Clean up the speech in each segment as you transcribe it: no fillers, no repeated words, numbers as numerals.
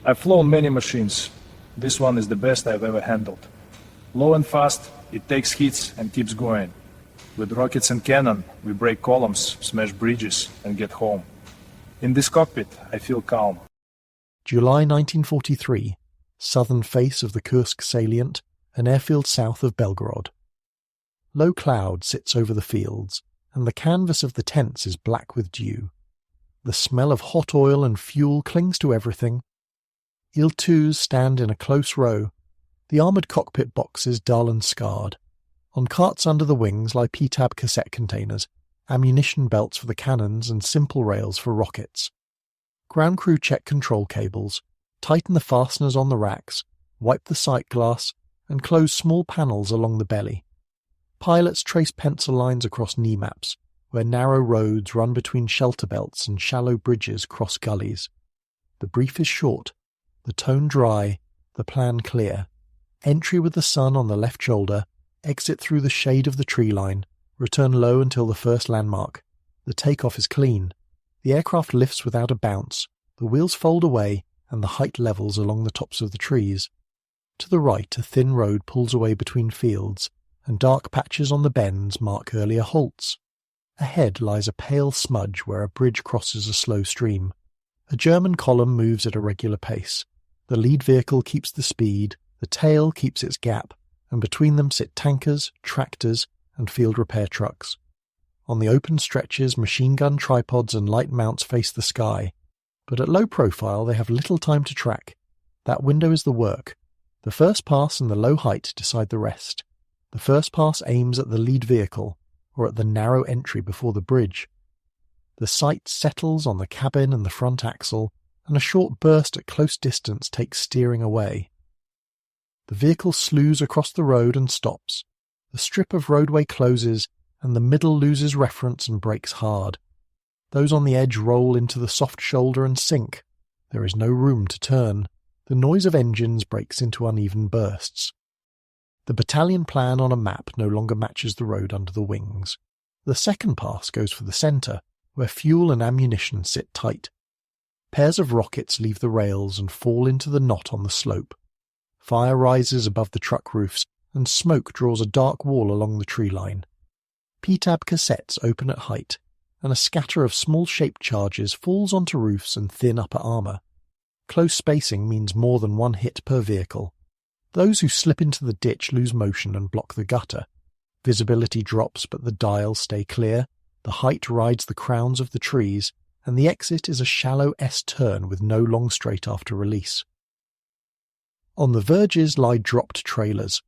I've flown many machines. This one is the best I've ever handled. Low and fast, it takes hits and keeps going. With rockets and cannon, we break columns, smash bridges, and get home. In this cockpit, I feel calm. July 1943, southern face of the Kursk salient, an airfield south of Belgorod. Low cloud sits over the fields, and the canvas of the tents is black with dew. The smell of hot oil and fuel clings to everything. IL-2s stand in a close row, the armoured cockpit boxes dull and scarred. On carts under the wings lie PTAB cassette containers, ammunition belts for the cannons and simple rails for rockets. Ground crew check control cables, tighten the fasteners on the racks, wipe the sight glass, and close small panels along the belly. Pilots trace pencil lines across knee maps, where narrow roads run between shelterbelts and shallow bridges cross gullies. The brief is short, the tone dry, the plan clear. Entry with the sun on the left shoulder, exit through the shade of the tree line, return low until the first landmark. The takeoff is clean. The aircraft lifts without a bounce, the wheels fold away, and the height levels along the tops of the trees. To the right, a thin road pulls away between fields, and dark patches on the bends mark earlier halts. Ahead lies a pale smudge where a bridge crosses a slow stream. A German column moves at a regular pace. The lead vehicle keeps the speed, the tail keeps its gap, and between them sit tankers, tractors, and field repair trucks. On the open stretches, machine gun tripods and light mounts face the sky, but at low profile they have little time to track. That window is the work. The first pass and the low height decide the rest. The first pass aims at the lead vehicle, or at the narrow entry before the bridge. The sight settles on the cabin and the front axle, and a short burst at close distance takes steering away. The vehicle slews across the road and stops. The strip of roadway closes, and the middle loses reference and brakes hard. Those on the edge roll into the soft shoulder and sink. There is no room to turn. The noise of engines breaks into uneven bursts. The battalion plan on a map no longer matches the road under the wings. The second pass goes for the centre, where fuel and ammunition sit tight. Pairs of rockets leave the rails and fall into the knot on the slope. Fire rises above the truck roofs, and smoke draws a dark wall along the tree line. PTAB cassettes open at height, and a scatter of small-shaped charges falls onto roofs and thin upper armour. Close spacing means more than one hit per vehicle. Those who slip into the ditch lose motion and block the gutter. Visibility drops, but the dials stay clear, the height rides the crowns of the trees, and the exit is a shallow S-turn with no long straight after release. On the verges lie dropped trailers.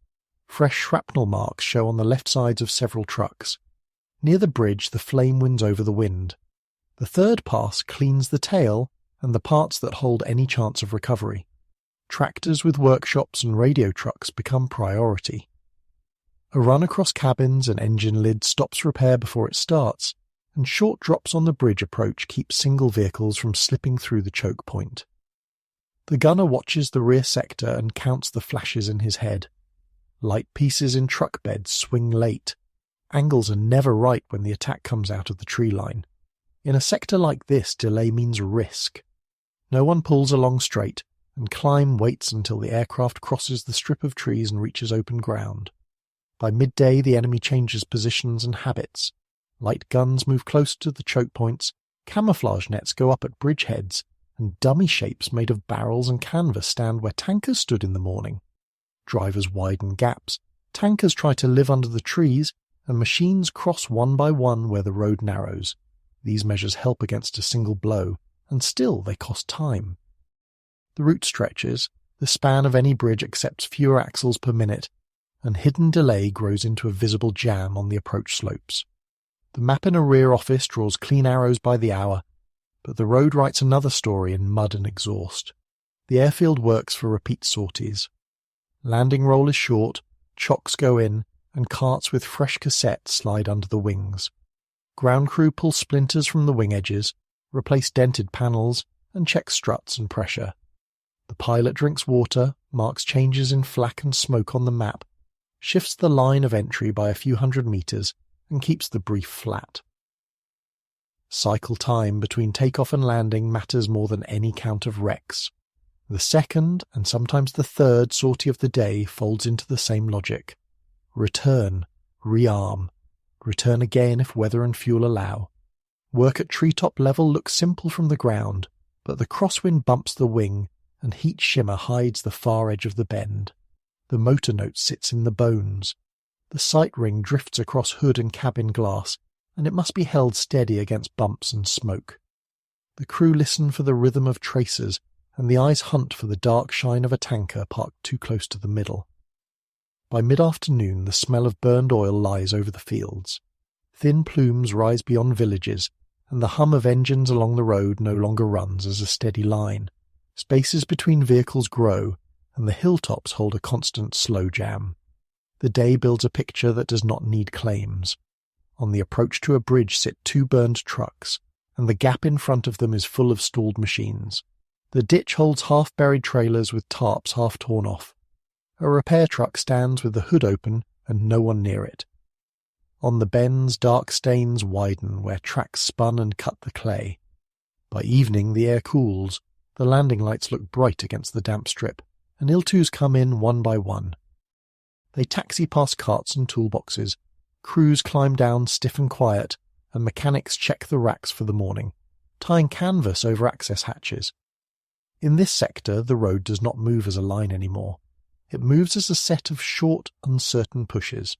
Fresh shrapnel marks show on the left sides of several trucks. Near the bridge, the flame winds over the wind. The third pass cleans the tail and the parts that hold any chance of recovery. Tractors with workshops and radio trucks become priority. A run across cabins and engine lids stops repair before it starts, and short drops on the bridge approach keep single vehicles from slipping through the choke point. The gunner watches the rear sector and counts the flashes in his head. Light pieces in truck beds swing late. Angles are never right when the attack comes out of the tree line. In a sector like this, delay means risk. No one pulls along straight, and climb waits until the aircraft crosses the strip of trees and reaches open ground. By midday, the enemy changes positions and habits. Light guns move closer to the choke points, camouflage nets go up at bridgeheads, and dummy shapes made of barrels and canvas stand where tankers stood in the morning. Drivers widen gaps, tankers try to live under the trees, and machines cross one by one where the road narrows. These measures help against a single blow, and still they cost time. The route stretches, the span of any bridge accepts fewer axles per minute, and hidden delay grows into a visible jam on the approach slopes. The map in a rear office draws clean arrows by the hour, but the road writes another story in mud and exhaust. The airfield works for repeat sorties. Landing roll is short, chocks go in, and carts with fresh cassettes slide under the wings. Ground crew pull splinters from the wing edges, replace dented panels, and check struts and pressure. The pilot drinks water, marks changes in flak and smoke on the map, shifts the line of entry by a few hundred metres, and keeps the brief flat. Cycle time between takeoff and landing matters more than any count of wrecks. The second, and sometimes the third, sortie of the day folds into the same logic. Return, rearm, return again if weather and fuel allow. Work at treetop level looks simple from the ground, but the crosswind bumps the wing, and heat shimmer hides the far edge of the bend. The motor note sits in the bones. The sight ring drifts across hood and cabin glass, and it must be held steady against bumps and smoke. The crew listen for the rhythm of tracers, and the eyes hunt for the dark shine of a tanker parked too close to the middle. By mid-afternoon the smell of burned oil lies over the fields. Thin plumes rise beyond villages, and the hum of engines along the road no longer runs as a steady line. Spaces between vehicles grow, and the hilltops hold a constant slow jam. The day builds a picture that does not need claims. On the approach to a bridge sit 2 burned trucks, and the gap in front of them is full of stalled machines. The ditch holds half-buried trailers with tarps half torn off. A repair truck stands with the hood open and no one near it. On the bends, dark stains widen where tracks spun and cut the clay. By evening the air cools, the landing lights look bright against the damp strip, and IL-2s come in one by one. They taxi past carts and toolboxes, crews climb down stiff and quiet, and mechanics check the racks for the morning, tying canvas over access hatches. In this sector, the road does not move as a line anymore. It moves as a set of short, uncertain pushes.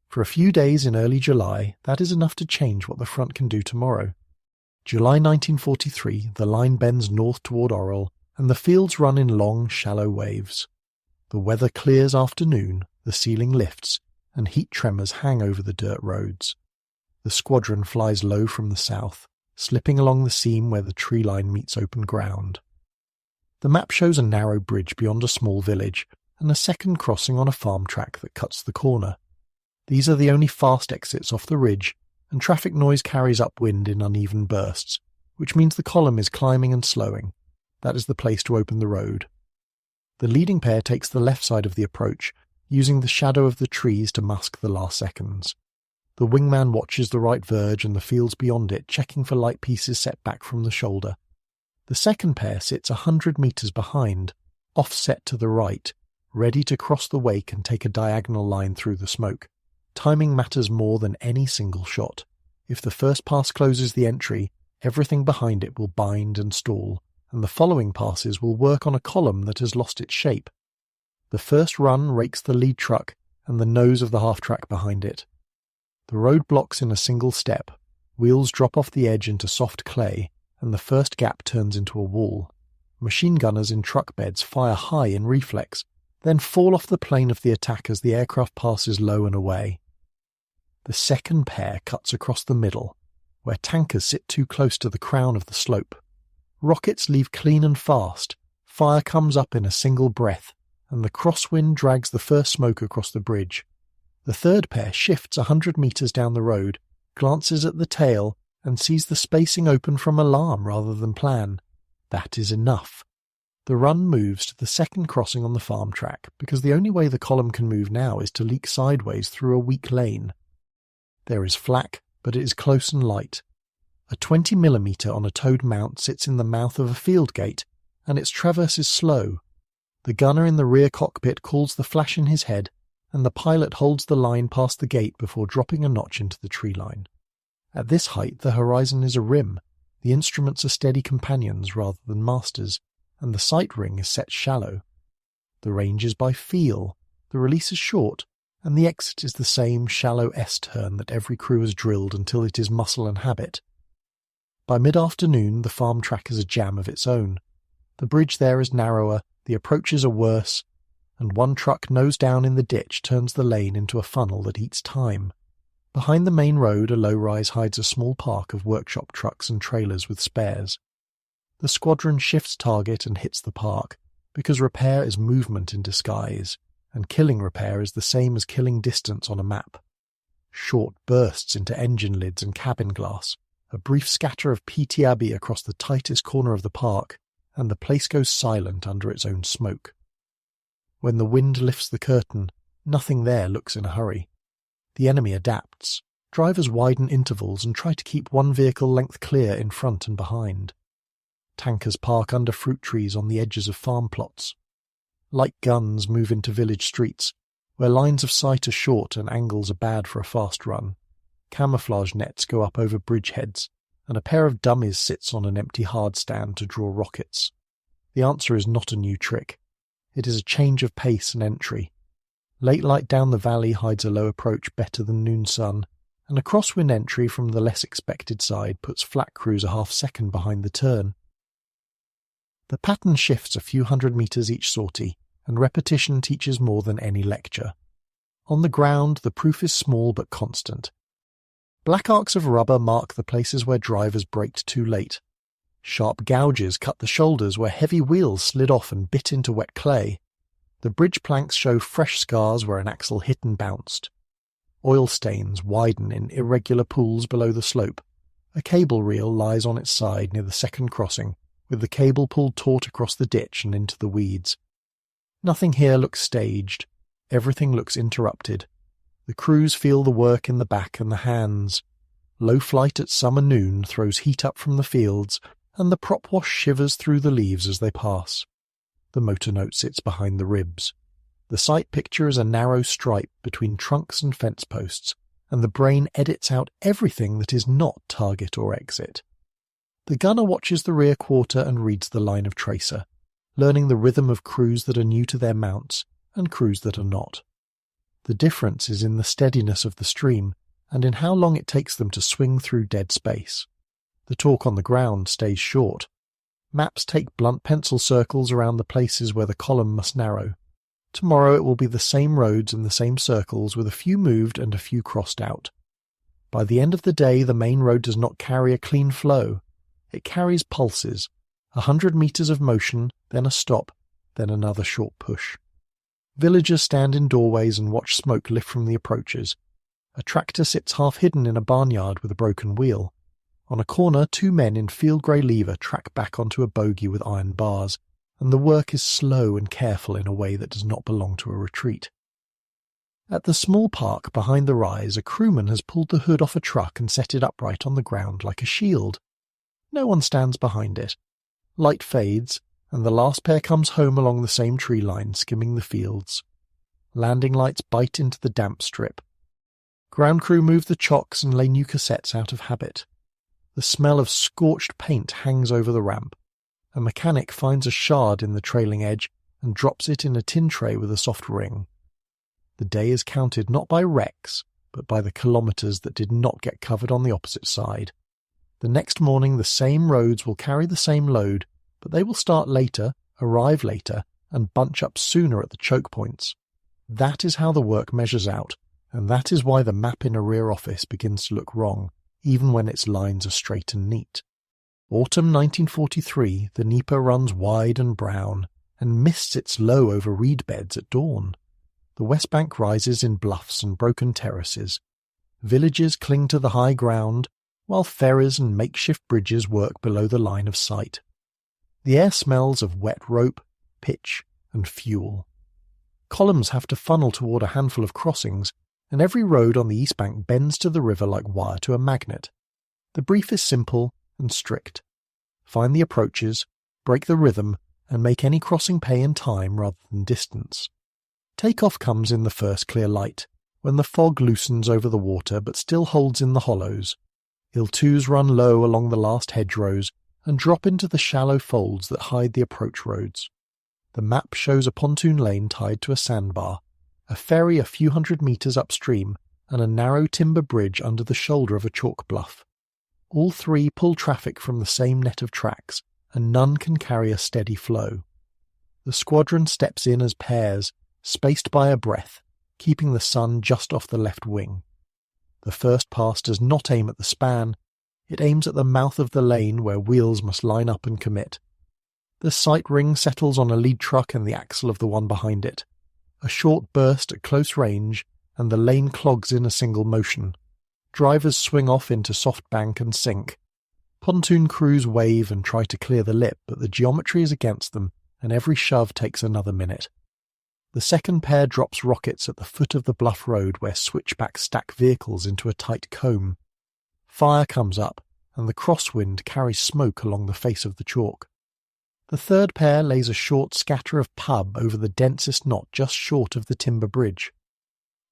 For a few days in early July, that is enough to change what the front can do tomorrow. July 1943, the line bends north toward Orel, and the fields run in long, shallow waves. The weather clears after noon, the ceiling lifts, and heat tremors hang over the dirt roads. The squadron flies low from the south, slipping along the seam where the tree line meets open ground. The map shows a narrow bridge beyond a small village, and a second crossing on a farm track that cuts the corner. These are the only fast exits off the ridge, and traffic noise carries upwind in uneven bursts, which means the column is climbing and slowing. That is the place to open the road. The leading pair takes the left side of the approach, using the shadow of the trees to mask the last seconds. The wingman watches the right verge and the fields beyond it, checking for light pieces set back from the shoulder. The second pair sits 100 metres behind, offset to the right, ready to cross the wake and take a diagonal line through the smoke. Timing matters more than any single shot. If the first pass closes the entry, everything behind it will bind and stall, and the following passes will work on a column that has lost its shape. The first run rakes the lead truck and the nose of the half-track behind it. The road blocks in a single step, wheels drop off the edge into soft clay, and the first gap turns into a wall. Machine gunners in truck beds fire high in reflex, then fall off the plane of the attack as the aircraft passes low and away. The second pair cuts across the middle, where tankers sit too close to the crown of the slope. Rockets leave clean and fast, fire comes up in a single breath, and the crosswind drags the first smoke across the bridge. The third pair shifts 100 metres down the road, glances at the tail, and sees the spacing open from alarm rather than plan. That is enough. The run moves to the second crossing on the farm track, because the only way the column can move now is to leak sideways through a weak lane. There is flak, but it is close and light. A 20mm on a towed mount sits in the mouth of a field gate, and its traverse is slow. The gunner in the rear cockpit calls the flash in his head, and the pilot holds the line past the gate before dropping a notch into the tree line. At this height, the horizon is a rim. The instruments are steady companions rather than masters, and the sight ring is set shallow. The range is by feel, the release is short, and the exit is the same shallow S-turn that every crew has drilled until it is muscle and habit. By mid-afternoon, the farm track is a jam of its own. The bridge there is narrower, the approaches are worse, and one truck nose down in the ditch turns the lane into a funnel that eats time. Behind the main road, a low-rise hides a small park of workshop trucks and trailers with spares. The squadron shifts target and hits the park, because repair is movement in disguise, and killing repair is the same as killing distance on a map. Short bursts into engine lids and cabin glass, a brief scatter of PTAB across the tightest corner of the park, and the place goes silent under its own smoke. When the wind lifts the curtain, nothing there looks in a hurry. The enemy adapts. Drivers widen intervals and try to keep one vehicle length clear in front and behind. Tankers park under fruit trees on the edges of farm plots. Light guns move into village streets, where lines of sight are short and angles are bad for a fast run. Camouflage nets go up over bridgeheads, and a pair of dummies sits on an empty hard stand to draw rockets. The answer is not a new trick. It is a change of pace and entry. Late light down the valley hides a low approach better than noon sun, and a crosswind entry from the less expected side puts flat crews a half-second behind the turn. The pattern shifts a few hundred metres each sortie, and repetition teaches more than any lecture. On the ground, the proof is small but constant. Black arcs of rubber mark the places where drivers braked too late. Sharp gouges cut the shoulders where heavy wheels slid off and bit into wet clay. The bridge planks show fresh scars where an axle hit and bounced. Oil stains widen in irregular pools below the slope. A cable reel lies on its side near the second crossing, with the cable pulled taut across the ditch and into the weeds. Nothing here looks staged. Everything looks interrupted. The crews feel the work in the back and the hands. Low flight at summer noon throws heat up from the fields, and the prop wash shivers through the leaves as they pass. The motor note sits behind the ribs. The sight picture is a narrow stripe between trunks and fence posts, and the brain edits out everything that is not target or exit. The gunner watches the rear quarter and reads the line of tracer, learning the rhythm of crews that are new to their mounts and crews that are not. The difference is in the steadiness of the stream and in how long it takes them to swing through dead space. The talk on the ground stays short. Maps take blunt pencil circles around the places where the column must narrow. Tomorrow it will be the same roads and the same circles with a few moved and a few crossed out. By the end of the day, the main road does not carry a clean flow. It carries pulses, 100 metres of motion, then a stop, then another short push. Villagers stand in doorways and watch smoke lift from the approaches. A tractor sits half hidden in a barnyard with a broken wheel. On a corner, 2 men in field grey lever track back onto a bogie with iron bars, and the work is slow and careful in a way that does not belong to a retreat. At the small park behind the rise, a crewman has pulled the hood off a truck and set it upright on the ground like a shield. No one stands behind it. Light fades, and the last pair comes home along the same tree line, skimming the fields. Landing lights bite into the damp strip. Ground crew move the chocks and lay new cassettes out of habit. The smell of scorched paint hangs over the ramp. A mechanic finds a shard in the trailing edge and drops it in a tin tray with a soft ring. The day is counted not by wrecks, but by the kilometres that did not get covered on the opposite side. The next morning the same roads will carry the same load, but they will start later, arrive later, and bunch up sooner at the choke points. That is how the work measures out, and that is why the map in a rear office begins to look wrong, even when its lines are straight and neat. Autumn 1943, the Dnieper runs wide and brown, and mists its low over reed beds at dawn. The West Bank rises in bluffs and broken terraces. Villages cling to the high ground, while ferries and makeshift bridges work below the line of sight. The air smells of wet rope, pitch, and fuel. Columns have to funnel toward a handful of crossings, and every road on the East Bank bends to the river like wire to a magnet. The brief is simple and strict. Find the approaches, break the rhythm, and make any crossing pay in time rather than distance. Take-off comes in the first clear light, when the fog loosens over the water but still holds in the hollows. IL-2s run low along the last hedgerows and drop into the shallow folds that hide the approach roads. The map shows a pontoon lane tied to a sandbar, a ferry a few hundred metres upstream, and a narrow timber bridge under the shoulder of a chalk bluff. All three pull traffic from the same net of tracks, and none can carry a steady flow. The squadron steps in as pairs, spaced by a breath, keeping the sun just off the left wing. The first pass does not aim at the span, it aims at the mouth of the lane where wheels must line up and commit. The sight ring settles on a lead truck and the axle of the one behind it. A short burst at close range, and the lane clogs in a single motion. Drivers swing off into soft bank and sink. Pontoon crews wave and try to clear the lip, but the geometry is against them, and every shove takes another minute. The second pair drops rockets at the foot of the bluff road where switchbacks stack vehicles into a tight comb. Fire comes up, and the crosswind carries smoke along the face of the chalk. The third pair lays a short scatter of pub over the densest knot just short of the timber bridge.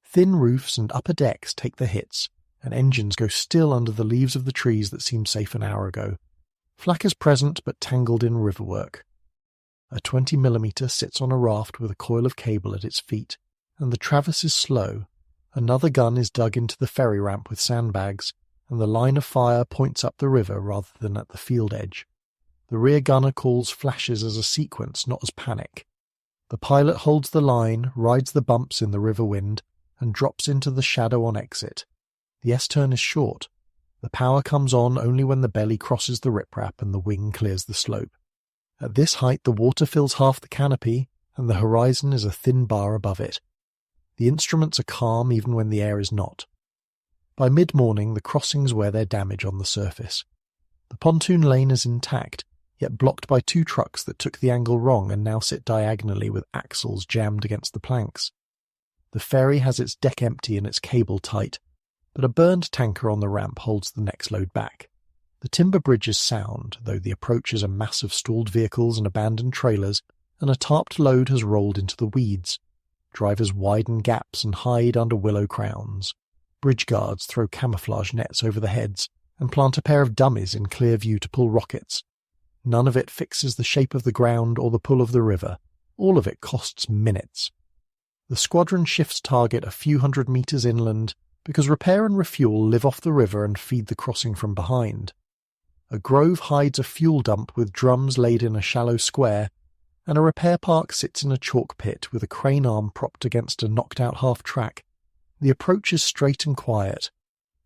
Thin roofs and upper decks take the hits, and engines go still under the leaves of the trees that seemed safe an hour ago. Flak is present but tangled in riverwork. A 20mm sits on a raft with a coil of cable at its feet, and the traverse is slow. Another gun is dug into the ferry ramp with sandbags, and the line of fire points up the river rather than at the field edge. The rear gunner calls flashes as a sequence, not as panic. The pilot holds the line, rides the bumps in the river wind, and drops into the shadow on exit. The S-turn is short. The power comes on only when the belly crosses the riprap and the wing clears the slope. At this height the water fills half the canopy, and the horizon is a thin bar above it. The instruments are calm even when the air is not. By mid-morning the crossings wear their damage on the surface. The pontoon lane is intact, yet blocked by 2 trucks that took the angle wrong and now sit diagonally with axles jammed against the planks. The ferry has its deck empty and its cable tight, but a burned tanker on the ramp holds the next load back. The timber bridge is sound, though the approach is a mass of stalled vehicles and abandoned trailers, and a tarped load has rolled into the weeds. Drivers widen gaps and hide under willow crowns. Bridge guards throw camouflage nets over the heads and plant a pair of dummies in clear view to pull rockets. None of it fixes the shape of the ground or the pull of the river. All of it costs minutes. The squadron shifts target a few hundred meters inland because repair and refuel live off the river and feed the crossing from behind. A grove hides a fuel dump with drums laid in a shallow square, and a repair park sits in a chalk pit with a crane arm propped against a knocked-out half-track. The approach is straight and quiet.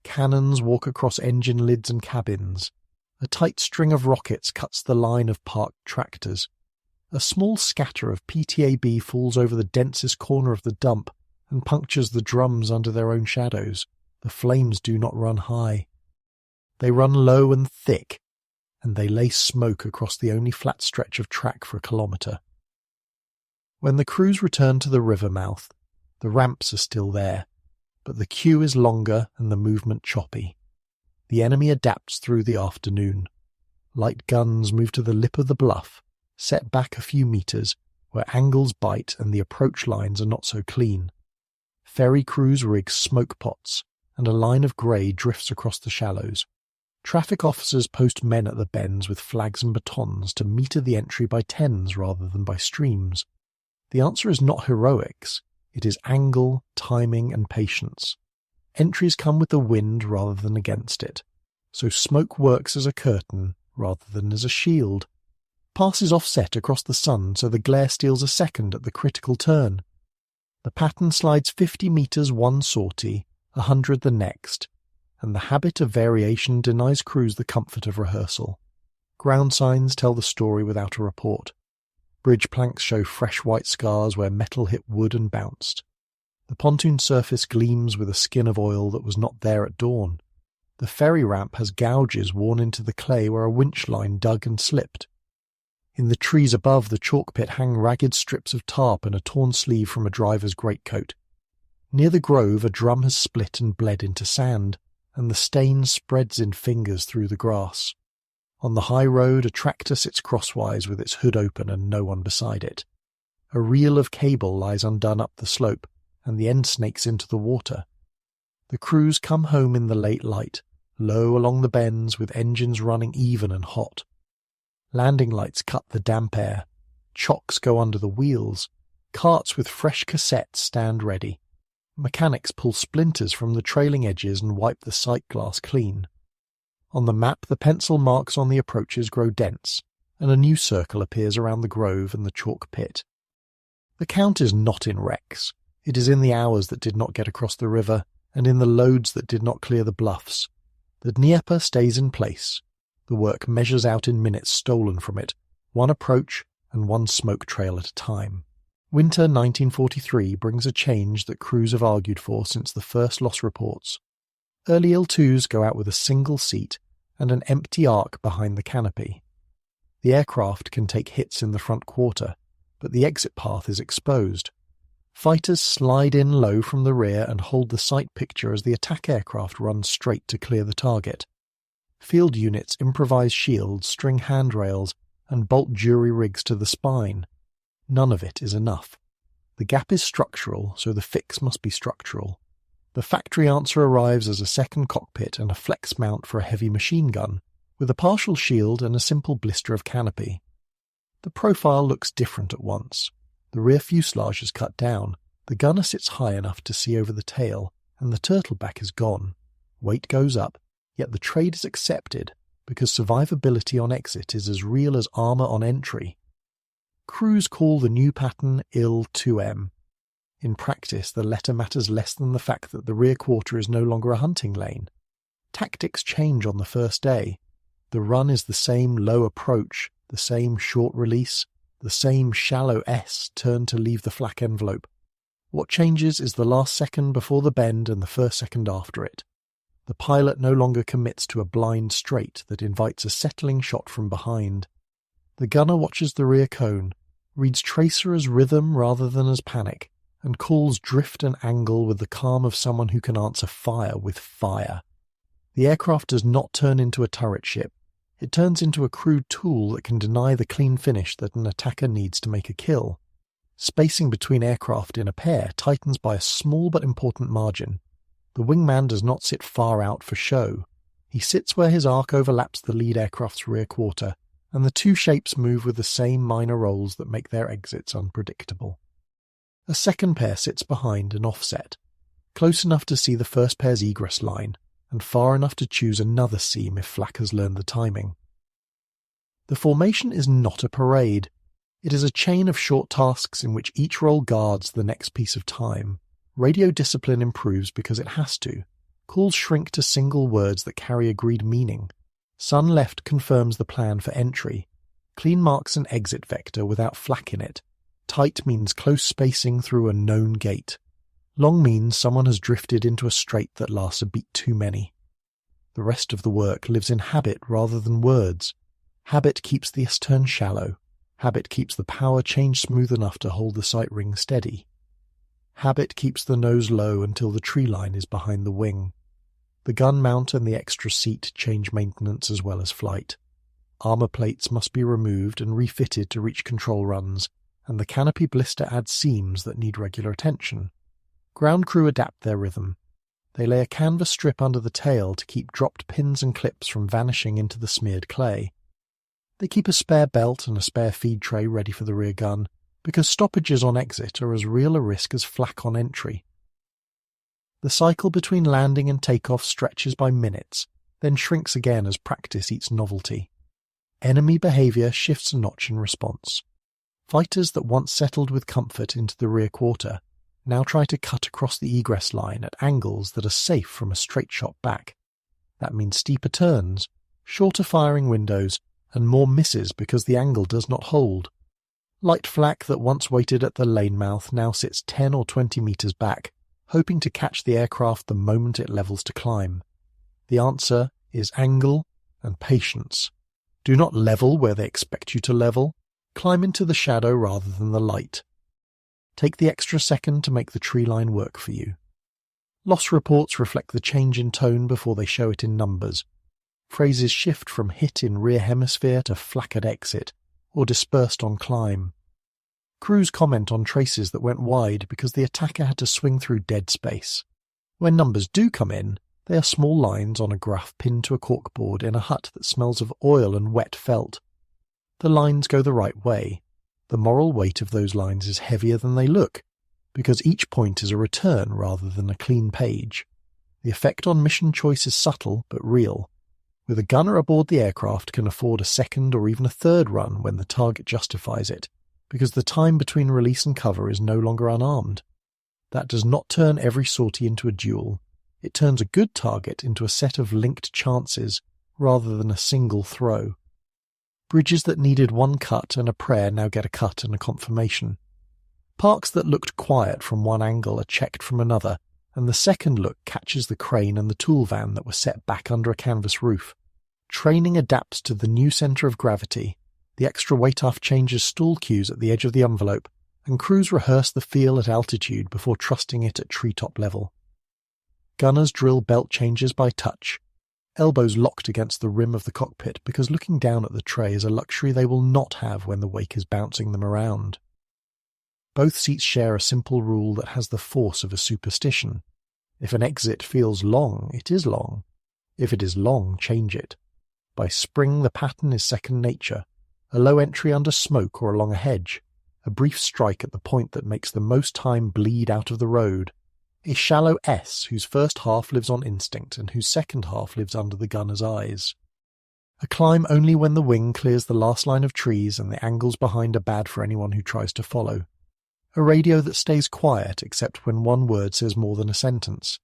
Cannons walk across engine lids and cabins. A tight string of rockets cuts the line of parked tractors. A small scatter of PTAB falls over the densest corner of the dump and punctures the drums under their own shadows. The flames do not run high. They run low and thick, and they lay smoke across the only flat stretch of track for a kilometre. When the crews return to the river mouth, the ramps are still there, but the queue is longer and the movement choppy. The enemy adapts through the afternoon. Light guns move to the lip of the bluff, set back a few metres, where angles bite and the approach lines are not so clean. Ferry crews rig smoke pots, and a line of grey drifts across the shallows. Traffic officers post men at the bends with flags and batons to meter the entry by tens rather than by streams. The answer is not heroics. It is angle, timing, and patience. Entries come with the wind rather than against it, so smoke works as a curtain rather than as a shield. Passes offset across the sun so the glare steals a second at the critical turn. The pattern slides 50 metres one sortie, 100 the next, and the habit of variation denies crews the comfort of rehearsal. Ground signs tell the story without a report. Bridge planks show fresh white scars where metal hit wood and bounced. The pontoon surface gleams with a skin of oil that was not there at dawn. The ferry ramp has gouges worn into the clay where a winch line dug and slipped. In the trees above the chalk pit hang ragged strips of tarp and a torn sleeve from a driver's greatcoat. Near the grove a drum has split and bled into sand, and the stain spreads in fingers through the grass. On the high road a tractor sits crosswise with its hood open and no one beside it. A reel of cable lies undone up the slope, and the end snakes into the water. The crews come home in the late light, low along the bends with engines running even and hot. Landing lights cut the damp air. Chocks go under the wheels. Carts with fresh cassettes stand ready. Mechanics pull splinters from the trailing edges and wipe the sight glass clean. On the map the pencil marks on the approaches grow dense, and a new circle appears around the grove and the chalk pit. The count is not in wrecks. It is in the hours that did not get across the river, and in the loads that did not clear the bluffs. The Dnieper stays in place. The work measures out in minutes stolen from it, one approach and one smoke trail at a time. Winter 1943 brings a change that crews have argued for since the first loss reports. Early IL-2s go out with a single seat and an empty arc behind the canopy. The aircraft can take hits in the front quarter, but the exit path is exposed. Fighters slide in low from the rear and hold the sight picture as the attack aircraft runs straight to clear the target. Field units improvise shields, string handrails, and bolt jury rigs to the spine. None of it is enough. The gap is structural, so the fix must be structural. The factory answer arrives as a second cockpit and a flex mount for a heavy machine gun, with a partial shield and a simple blister of canopy. The profile looks different at once. The rear fuselage is cut down, the gunner sits high enough to see over the tail, and the turtleback is gone. Weight goes up, yet the trade is accepted, because survivability on exit is as real as armour on entry. Crews call the new pattern IL-2M. In practice, the letter matters less than the fact that the rear quarter is no longer a hunting lane. Tactics change on the first day. The run is the same low approach, the same short release, the same shallow S turn to leave the flak envelope. What changes is the last second before the bend and the first second after it. The pilot no longer commits to a blind straight that invites a settling shot from behind. The gunner watches the rear cone, reads tracer as rhythm rather than as panic, and calls drift and angle with the calm of someone who can answer fire with fire. The aircraft does not turn into a turret ship. It turns into a crude tool that can deny the clean finish that an attacker needs to make a kill. Spacing between aircraft in a pair tightens by a small but important margin. The wingman does not sit far out for show. He sits where his arc overlaps the lead aircraft's rear quarter, and the two shapes move with the same minor rolls that make their exits unpredictable. A second pair sits behind an offset, close enough to see the first pair's egress line, and far enough to choose another seam if flak has learned the timing. The formation is not a parade. It is a chain of short tasks in which each roll guards the next piece of time. Radio discipline improves because it has to. Calls shrink to single words that carry agreed meaning. Sun left confirms the plan for entry. Clean marks an exit vector without flak in it. Tight means close spacing through a known gate. Long means someone has drifted into a straight that lasts a beat too many. The rest of the work lives in habit rather than words. Habit keeps the S-turn shallow. Habit keeps the power change smooth enough to hold the sight ring steady. Habit keeps the nose low until the tree line is behind the wing. The gun mount and the extra seat change maintenance as well as flight. Armour plates must be removed and refitted to reach control runs, and the canopy blister adds seams that need regular attention. Ground crew adapt their rhythm. They lay a canvas strip under the tail to keep dropped pins and clips from vanishing into the smeared clay. They keep a spare belt and a spare feed tray ready for the rear gun, because stoppages on exit are as real a risk as flak on entry. The cycle between landing and takeoff stretches by minutes, then shrinks again as practice eats novelty. Enemy behaviour shifts a notch in response. Fighters that once settled with comfort into the rear quarter now try to cut across the egress line at angles that are safe from a straight shot back. That means steeper turns, shorter firing windows, and more misses because the angle does not hold. Light flak that once waited at the lane mouth now sits 10 or 20 metres back, hoping to catch the aircraft the moment it levels to climb. The answer is angle and patience. Do not level where they expect you to level. Climb into the shadow rather than the light. Take the extra second to make the tree line work for you. Loss reports reflect the change in tone before they show it in numbers. Phrases shift from hit in rear hemisphere to flak at exit, or dispersed on climb. Crews comment on traces that went wide because the attacker had to swing through dead space. When numbers do come in, they are small lines on a graph pinned to a corkboard in a hut that smells of oil and wet felt. The lines go the right way. The moral weight of those lines is heavier than they look, because each point is a return rather than a clean page. The effect on mission choice is subtle but real. With a gunner aboard the aircraft can afford a second or even a third run when the target justifies it, because the time between release and cover is no longer unarmed. That does not turn every sortie into a duel. It turns a good target into a set of linked chances rather than a single throw. Bridges that needed one cut and a prayer now get a cut and a confirmation. Parks that looked quiet from one angle are checked from another, and the second look catches the crane and the tool van that were set back under a canvas roof. Training adapts to the new centre of gravity. The extra weight aft changes stall cues at the edge of the envelope, and crews rehearse the feel at altitude before trusting it at treetop level. Gunners drill belt changes by touch. elbows locked against the rim of the cockpit because looking down at the tray is a luxury they will not have when the wake is bouncing them around. Both seats share a simple rule that has the force of a superstition. If an exit feels long, it is long. If it is long, change it. By spring, the pattern is second nature. A low entry under smoke or along a hedge. A brief strike at the point that makes the most time bleed out of the road. A shallow S whose first half lives on instinct and whose second half lives under the gunner's eyes. A climb only when the wing clears the last line of trees and the angles behind are bad for anyone who tries to follow. A radio that stays quiet except when one word says more than a sentence.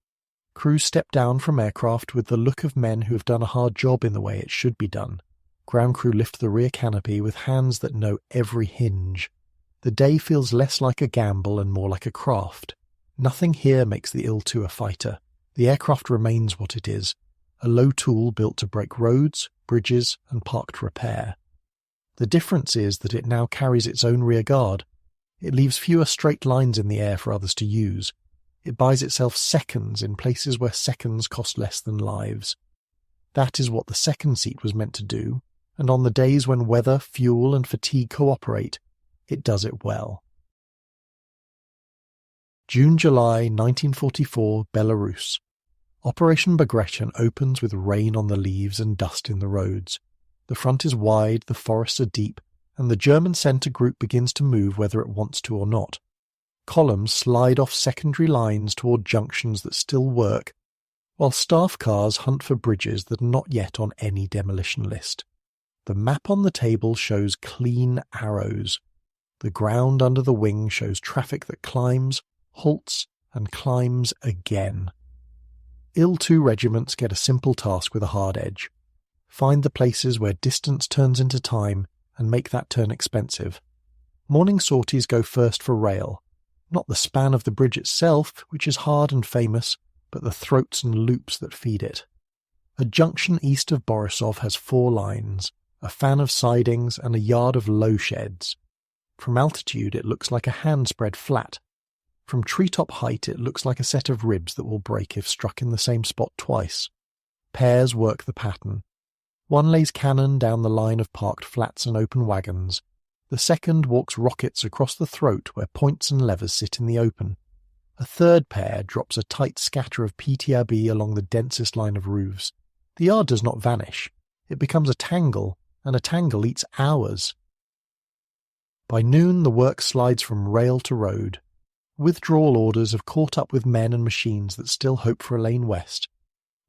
Crews step down from aircraft with the look of men who have done a hard job in the way it should be done. Ground crew lift the rear canopy with hands that know every hinge. The day feels less like a gamble and more like a craft. Nothing here makes the IL-2 a fighter. The aircraft remains what it is, a low tool built to break roads, bridges and parked repair. The difference is that it now carries its own rear guard. It leaves fewer straight lines in the air for others to use. It buys itself seconds in places where seconds cost less than lives. That is what the second seat was meant to do, and on the days when weather, fuel and fatigue cooperate, it does it well. June-July 1944, Belarus. Operation Bagration opens with rain on the leaves and dust in the roads. The front is wide, the forests are deep, and the German centre group begins to move whether it wants to or not. Columns slide off secondary lines toward junctions that still work, while staff cars hunt for bridges that are not yet on any demolition list. The map on the table shows clean arrows. The ground under the wing shows traffic that climbs, halts, and climbs again. IL-2 regiments get a simple task with a hard edge. Find the places where distance turns into time and make that turn expensive. Morning sorties go first for rail. Not the span of the bridge itself, which is hard and famous, but the throats and loops that feed it. A junction east of Borisov has 4 lines, a fan of sidings and a yard of low sheds. From altitude it looks like a hand spread flat. From treetop height it looks like a set of ribs that will break if struck in the same spot twice. Pairs work the pattern. One lays cannon down the line of parked flats and open wagons. The second walks rockets across the throat where points and levers sit in the open. A third pair drops a tight scatter of PTAB along the densest line of roofs. The yard does not vanish. It becomes a tangle, and a tangle eats hours. By noon the work slides from rail to road. Withdrawal orders have caught up with men and machines that still hope for a lane west.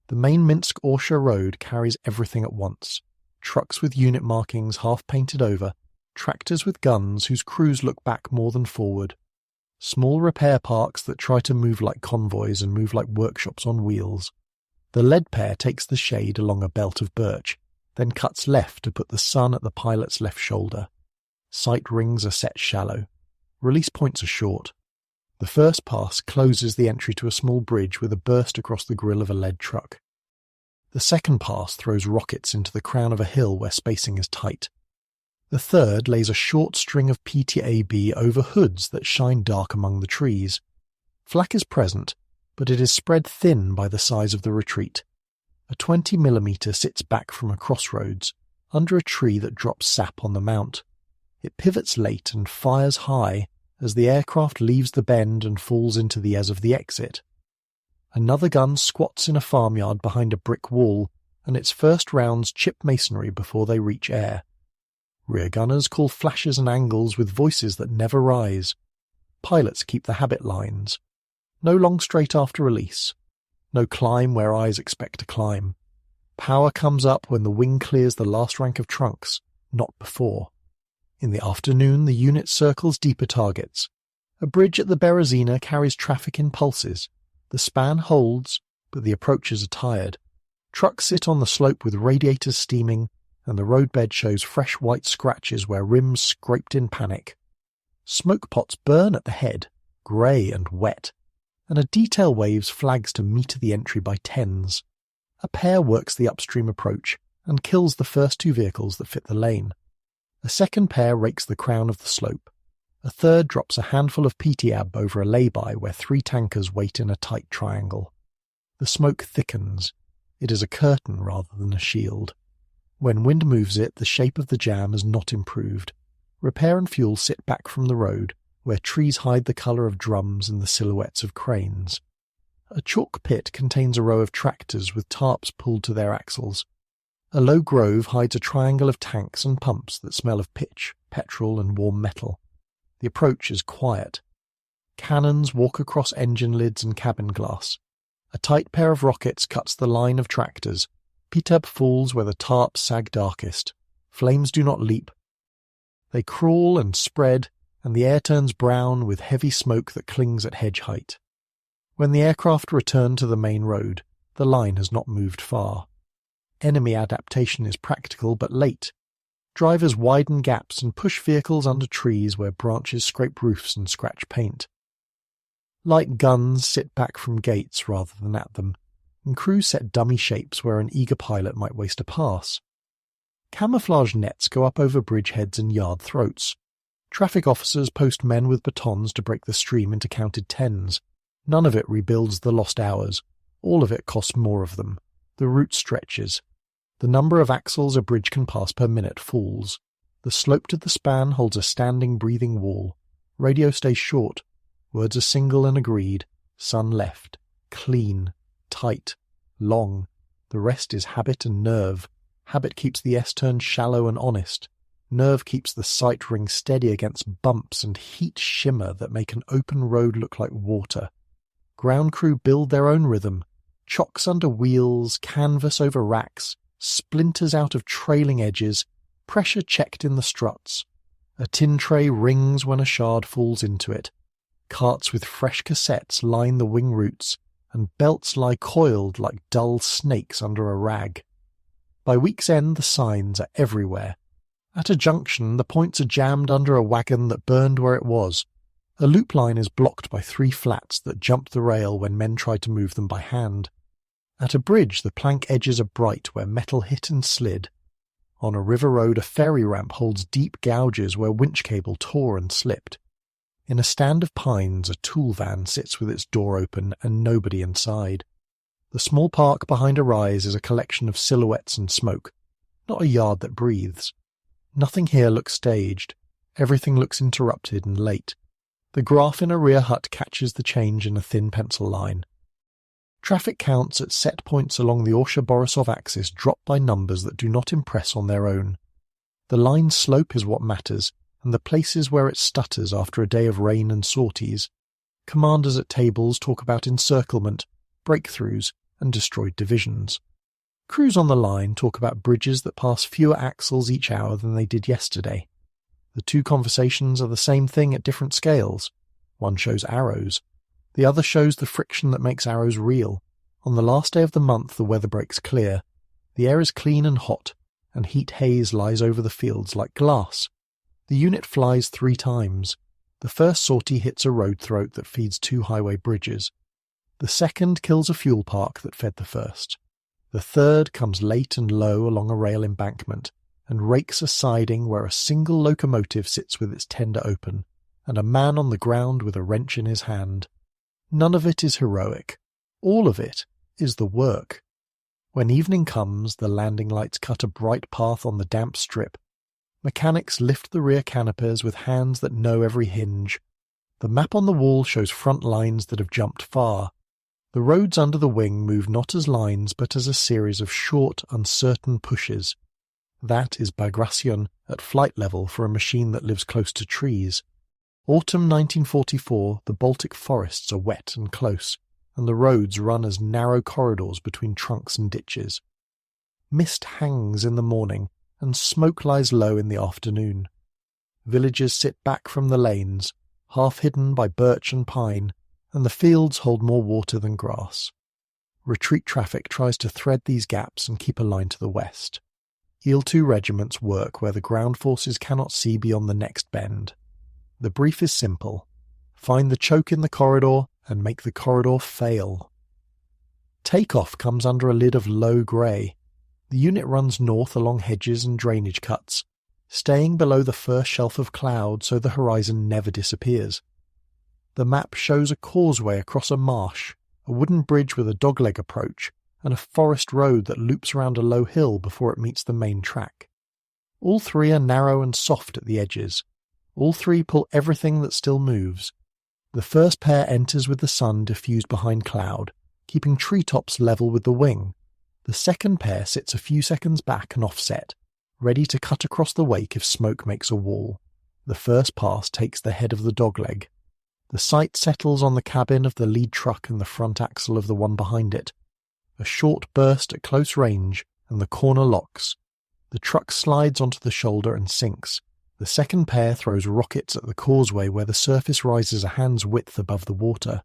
The main Minsk-Orsha road carries everything at once. Trucks with unit markings half painted over, tractors with guns whose crews look back more than forward, small repair parks that try to move like convoys and move like workshops on wheels. The lead pair takes the shade along a belt of birch, then cuts left to put the sun at the pilot's left shoulder. Sight rings are set shallow. Release points are short. The first pass closes the entry to a small bridge with a burst across the grill of a lead truck. The second pass throws rockets into the crown of a hill where spacing is tight. The third lays a short string of PTAB over hoods that shine dark among the trees. Flak is present, but it is spread thin by the size of the retreat. A 20mm sits back from a crossroads, under a tree that drops sap on the mount. It pivots late and fires high as the aircraft leaves the bend and falls into the ez of the exit. Another gun squats in a farmyard behind a brick wall, and its first rounds chip masonry before they reach air. Rear gunners call flashes and angles with voices that never rise. Pilots keep the habit lines. No long straight after release. No climb where eyes expect to climb. Power comes up when the wing clears the last rank of trunks, not before. In the afternoon, the unit circles deeper targets. A bridge at the Berezina carries traffic in pulses. The span holds, but the approaches are tired. Trucks sit on the slope with radiators steaming, and the roadbed shows fresh white scratches where rims scraped in panic. Smoke pots burn at the head, grey and wet, and a detail waves flags to meter the entry by tens. A pair works the upstream approach and kills the first 2 vehicles that fit the lane. A second pair rakes the crown of the slope. A third drops a handful of PTAB over a lay-by where 3 tankers wait in a tight triangle. The smoke thickens. It is a curtain rather than a shield. When wind moves it, the shape of the jam has not improved. Repair and fuel sit back from the road, where trees hide the colour of drums and the silhouettes of cranes. A chalk pit contains a row of tractors with tarps pulled to their axles. A low grove hides a triangle of tanks and pumps that smell of pitch, petrol and warm metal. The approach is quiet. Cannons walk across engine lids and cabin glass. A tight pair of rockets cuts the line of tractors. PTAB falls where the tarps sag darkest. Flames do not leap. They crawl and spread, and the air turns brown with heavy smoke that clings at hedge height. When the aircraft return to the main road, the line has not moved far. Enemy adaptation is practical but late. Drivers widen gaps and push vehicles under trees where branches scrape roofs and scratch paint. Light guns sit back from gates rather than at them, and crews set dummy shapes where an eager pilot might waste a pass. Camouflage nets go up over bridgeheads and yard throats. Traffic officers post men with batons to break the stream into counted tens. None of it rebuilds the lost hours. All of it costs more of them. The route stretches. The number of axles a bridge can pass per minute falls. The slope to the span holds a standing, breathing wall. Radio stays short. Words are single and agreed. Sun left. Clean. Tight. Long. The rest is habit and nerve. Habit keeps the S-turn shallow and honest. Nerve keeps the sight ring steady against bumps and heat shimmer that make an open road look like water. Ground crew build their own rhythm. Chocks under wheels, canvas over racks, splinters out of trailing edges, pressure checked in the struts. A tin tray rings when a shard falls into it. Carts with fresh cassettes line the wing roots, and belts lie coiled like dull snakes under a rag. By week's end the signs are everywhere. At a junction the points are jammed under a wagon that burned where it was. A loop line is blocked by 3 flats that jumped the rail when men tried to move them by hand. At a bridge the plank edges are bright where metal hit and slid. On a river road a ferry ramp holds deep gouges where winch cable tore and slipped. In a stand of pines a tool van sits with its door open and nobody inside. The small park behind a rise is a collection of silhouettes and smoke, not a yard that breathes. Nothing here looks staged. Everything looks interrupted and late. The graph in a rear hut catches the change in a thin pencil line. Traffic counts at set points along the Orsha-Borisov axis drop by numbers that do not impress on their own. The line's slope is what matters, and the places where it stutters after a day of rain and sorties. Commanders at tables talk about encirclement, breakthroughs, and destroyed divisions. Crews on the line talk about bridges that pass fewer axles each hour than they did yesterday. The two conversations are the same thing at different scales. One shows arrows. The other shows the friction that makes arrows real. On the last day of the month the weather breaks clear. The air is clean and hot, and heat haze lies over the fields like glass. The unit flies 3 times. The first sortie hits a road throat that feeds 2 highway bridges. The second kills a fuel park that fed the first. The third comes late and low along a rail embankment, and rakes a siding where a single locomotive sits with its tender open, and a man on the ground with a wrench in his hand. None of it is heroic. All of it is the work. When evening comes, the landing lights cut a bright path on the damp strip. Mechanics lift the rear canapes with hands that know every hinge. The map on the wall shows front lines that have jumped far. The roads under the wing move not as lines but as a series of short, uncertain pushes. That is Bagration at flight level for a machine that lives close to trees. Autumn 1944, the Baltic forests are wet and close, and the roads run as narrow corridors between trunks and ditches. Mist hangs in the morning, and smoke lies low in the afternoon. Villages sit back from the lanes, half hidden by birch and pine, and the fields hold more water than grass. Retreat traffic tries to thread these gaps and keep a line to the west. IL-2 regiments work where the ground forces cannot see beyond the next bend. The brief is simple. Find the choke in the corridor and make the corridor fail. Takeoff comes under a lid of low grey. The unit runs north along hedges and drainage cuts, staying below the first shelf of cloud so the horizon never disappears. The map shows a causeway across a marsh, a wooden bridge with a dogleg approach, and a forest road that loops around a low hill before it meets the main track. All three are narrow and soft at the edges. All three pull everything that still moves. The first pair enters with the sun diffused behind cloud, keeping treetops level with the wing. The second pair sits a few seconds back and offset, ready to cut across the wake if smoke makes a wall. The first pass takes the head of the dogleg. The sight settles on the cabin of the lead truck and the front axle of the one behind it. A short burst at close range, and the corner locks. The truck slides onto the shoulder and sinks. The second pair throws rockets at the causeway where the surface rises a hand's width above the water.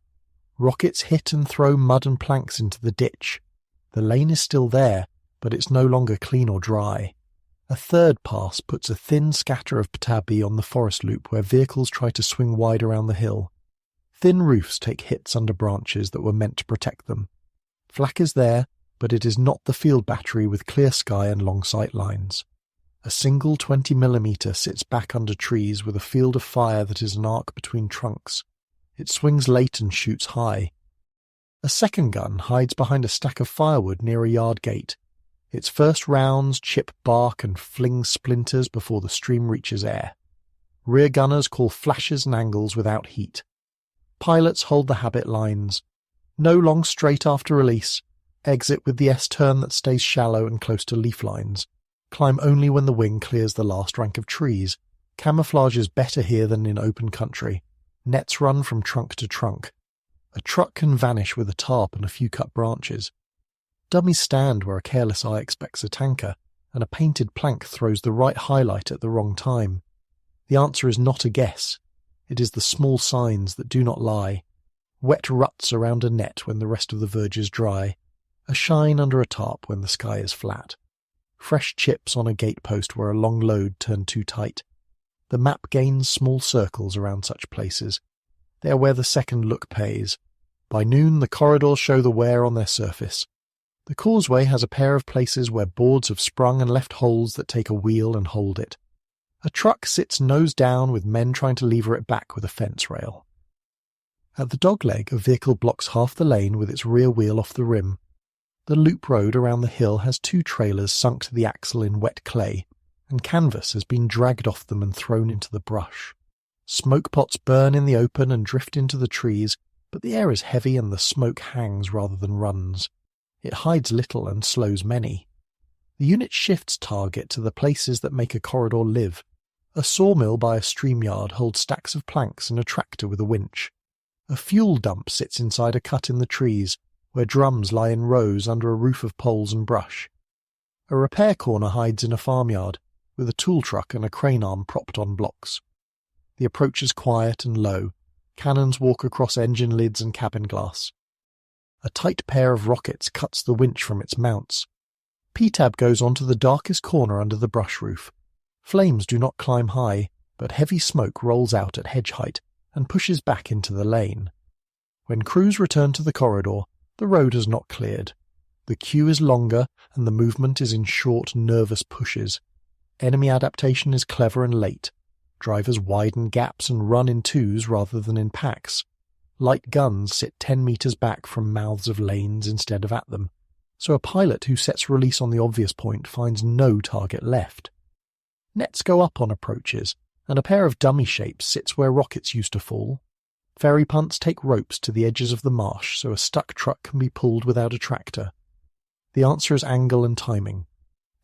Rockets hit and throw mud and planks into the ditch. The lane is still there, but it's no longer clean or dry. A third pass puts a thin scatter of PTAB on the forest loop where vehicles try to swing wide around the hill. Thin roofs take hits under branches that were meant to protect them. Flak is there, but it is not the field battery with clear sky and long sight lines. A single 20mm sits back under trees with a field of fire that is an arc between trunks. It swings late and shoots high. A second gun hides behind a stack of firewood near a yard gate. Its first rounds chip bark and fling splinters before the stream reaches air. Rear gunners call flashes and angles without heat. Pilots hold the habit lines. No long straight after release. Exit with the S-turn that stays shallow and close to leaf lines. Climb only when the wing clears the last rank of trees. Camouflage is better here than in open country. Nets run from trunk to trunk. A truck can vanish with a tarp and a few cut branches. Dummies stand where a careless eye expects a tanker, and a painted plank throws the right highlight at the wrong time. The answer is not a guess. It is the small signs that do not lie. Wet ruts around a net when the rest of the verge is dry. A shine under a tarp when the sky is flat. Fresh chips on a gatepost where a long load turned too tight. The map gains small circles around such places. They are where the second look pays. By noon, the corridors show the wear on their surface. The causeway has a pair of places where boards have sprung and left holes that take a wheel and hold it. A truck sits nose down with men trying to lever it back with a fence rail. At the dogleg, a vehicle blocks half the lane with its rear wheel off the rim. The loop road around the hill has two trailers sunk to the axle in wet clay, and canvas has been dragged off them and thrown into the brush. Smoke pots burn in the open and drift into the trees, but the air is heavy and the smoke hangs rather than runs. It hides little and slows many. The unit shifts target to the places that make a corridor live. A sawmill by a stream yard holds stacks of planks and a tractor with a winch. A fuel dump sits inside a cut in the trees, where drums lie in rows under a roof of poles and brush. A repair corner hides in a farmyard, with a tool truck and a crane arm propped on blocks. The approach is quiet and low. Cannons walk across engine lids and cabin glass. A tight pair of rockets cuts the winch from its mounts. PTAB goes onto the darkest corner under the brush roof. Flames do not climb high, but heavy smoke rolls out at hedge height and pushes back into the lane. When crews return to the corridor, the road has not cleared. The queue is longer and the movement is in short, nervous pushes. Enemy adaptation is clever and late. Drivers widen gaps and run in twos rather than in packs. Light guns sit 10 meters back from mouths of lanes instead of at them, so a pilot who sets release on the obvious point finds no target left. Nets go up on approaches, and a pair of dummy shapes sits where rockets used to fall. Ferry punts take ropes to the edges of the marsh so a stuck truck can be pulled without a tractor. The answer is angle and timing.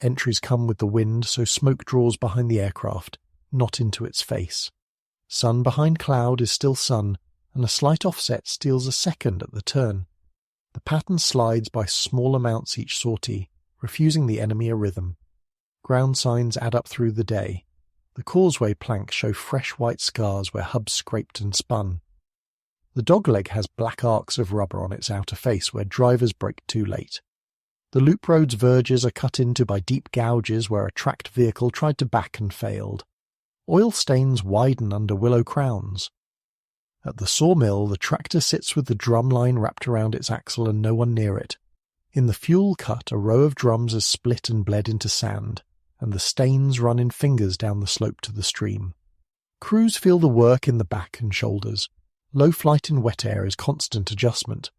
Entries come with the wind, so smoke draws behind the aircraft, not into its face. Sun behind cloud is still sun, and a slight offset steals a second at the turn. The pattern slides by small amounts each sortie, refusing the enemy a rhythm. Ground signs add up through the day. The causeway planks show fresh white scars where hubs scraped and spun. The dogleg has black arcs of rubber on its outer face where drivers brake too late. The loop road's verges are cut into by deep gouges where a tracked vehicle tried to back and failed. Oil stains widen under willow crowns. At the sawmill, the tractor sits with the drum line wrapped around its axle and no one near it. In the fuel cut, a row of drums is split and bled into sand, and the stains run in fingers down the slope to the stream. Crews feel the work in the back and shoulders. Low flight in wet air is constant adjustment.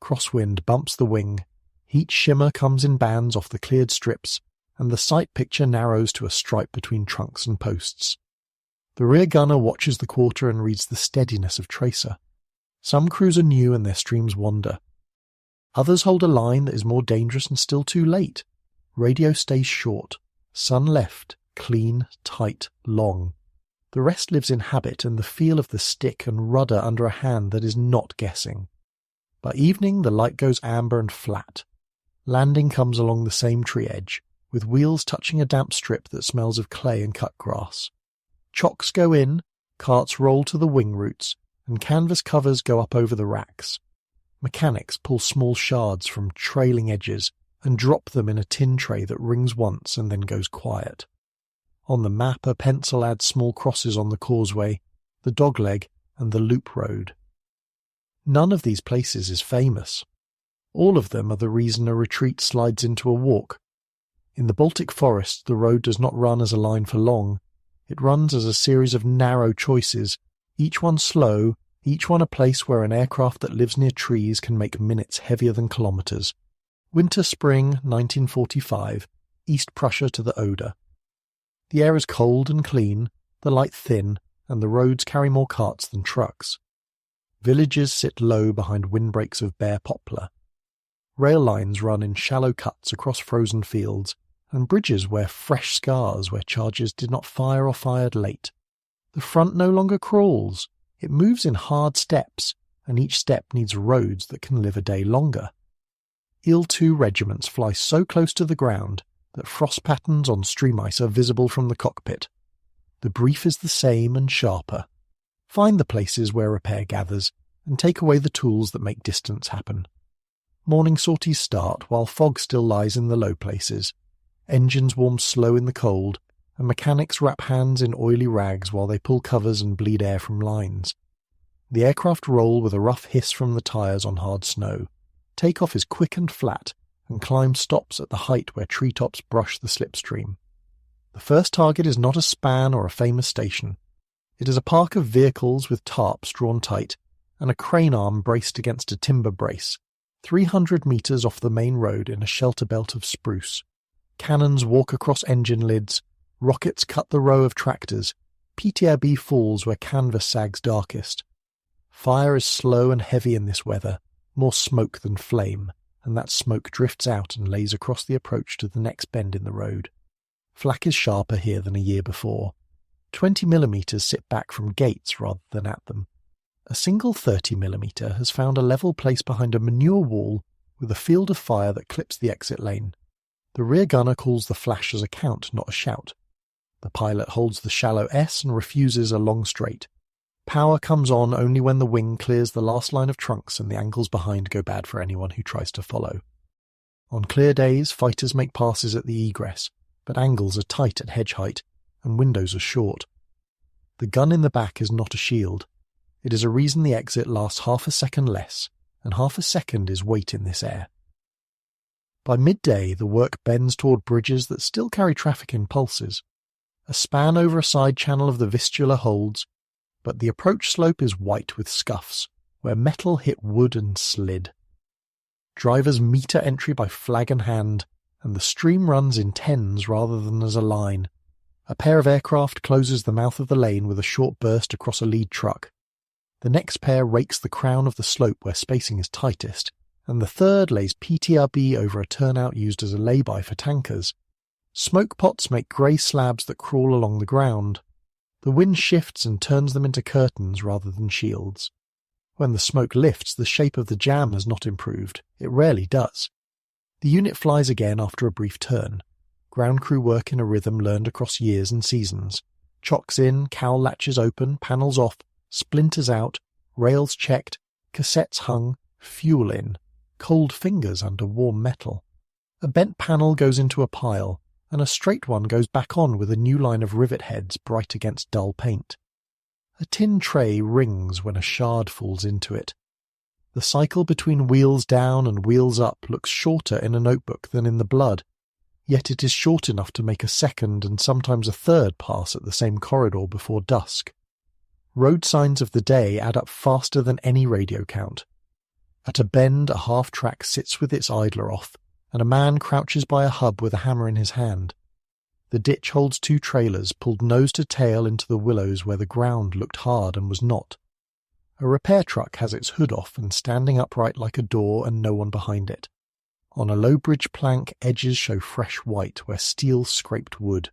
Crosswind bumps the wing. Heat shimmer comes in bands off the cleared strips, and the sight picture narrows to a stripe between trunks and posts. The rear gunner watches the quarter and reads the steadiness of tracer. Some crews are new and their streams wander. Others hold a line that is more dangerous and still too late. Radio stays short. Sun left, clean, tight, long. The rest lives in habit and the feel of the stick and rudder under a hand that is not guessing. By evening the light goes amber and flat. Landing comes along the same tree edge, with wheels touching a damp strip that smells of clay and cut grass. Chocks go in, carts roll to the wing roots, and canvas covers go up over the racks. Mechanics pull small shards from trailing edges and drop them in a tin tray that rings once and then goes quiet. On the map a pencil adds small crosses on the causeway, the dogleg, and the loop road. None of these places is famous. All of them are the reason a retreat slides into a walk. In the Baltic forest the road does not run as a line for long. It runs as a series of narrow choices, each one slow, each one a place where an aircraft that lives near trees can make minutes heavier than kilometres. Winter-spring 1945, East Prussia to the Oder. The air is cold and clean, the light thin, and the roads carry more carts than trucks. Villages sit low behind windbreaks of bare poplar. Rail lines run in shallow cuts across frozen fields, and bridges wear fresh scars where charges did not fire or fired late. The front no longer crawls. It moves in hard steps, and each step needs roads that can live a day longer. IL-2 regiments fly so close to the ground that frost patterns on stream ice are visible from the cockpit. The brief is the same and sharper. Find the places where repair gathers, and take away the tools that make distance happen. Morning sorties start while fog still lies in the low places. Engines warm slow in the cold, and mechanics wrap hands in oily rags while they pull covers and bleed air from lines. The aircraft roll with a rough hiss from the tyres on hard snow. Takeoff is quick and flat, and climb stops at the height where treetops brush the slipstream. The first target is not a span or a famous station. It is a park of vehicles with tarps drawn tight, and a crane arm braced against a timber brace, 300 metres off the main road in a shelter belt of spruce. Cannons walk across engine lids, rockets cut the row of tractors, PTAB falls where canvas sags darkest. Fire is slow and heavy in this weather, more smoke than flame, and that smoke drifts out and lays across the approach to the next bend in the road. Flak is sharper here than a year before. 20mm sit back from gates rather than at them. A single 30mm has found a level place behind a manure wall with a field of fire that clips the exit lane. The rear gunner calls the flash as a count, not a shout. The pilot holds the shallow S and refuses a long straight. Power comes on only when the wing clears the last line of trunks and the angles behind go bad for anyone who tries to follow. On clear days, fighters make passes at the egress, but angles are tight at hedge height, and windows are short. The gun in the back is not a shield. It is a reason the exit lasts half a second less, and half a second is weight in this air. By midday, the work bends toward bridges that still carry traffic in pulses. A span over a side channel of the Vistula holds, but the approach slope is white with scuffs, where metal hit wood and slid. Drivers meter entry by flag and hand, and the stream runs in tens rather than as a line. A pair of aircraft closes the mouth of the lane with a short burst across a lead truck. The next pair rakes the crown of the slope where spacing is tightest, and the third lays PTAB over a turnout used as a lay-by for tankers. Smoke pots make grey slabs that crawl along the ground. The wind shifts and turns them into curtains rather than shields. When the smoke lifts, the shape of the jam has not improved. It rarely does. The unit flies again after a brief turn. Ground crew work in a rhythm learned across years and seasons. Chocks in, cowl latches open, panels off, splinters out, rails checked, cassettes hung, fuel in, cold fingers under warm metal. A bent panel goes into a pile, and a straight one goes back on with a new line of rivet heads bright against dull paint. A tin tray rings when a shard falls into it. The cycle between wheels down and wheels up looks shorter in a notebook than in the blood, yet it is short enough to make a second and sometimes a third pass at the same corridor before dusk. Road signs of the day add up faster than any radio count. At a bend, a half-track sits with its idler off, and a man crouches by a hub with a hammer in his hand. The ditch holds 2 trailers pulled nose to tail into the willows where the ground looked hard and was not. A repair truck has its hood off and standing upright like a door and no one behind it. On a low bridge plank, edges show fresh white where steel scraped wood.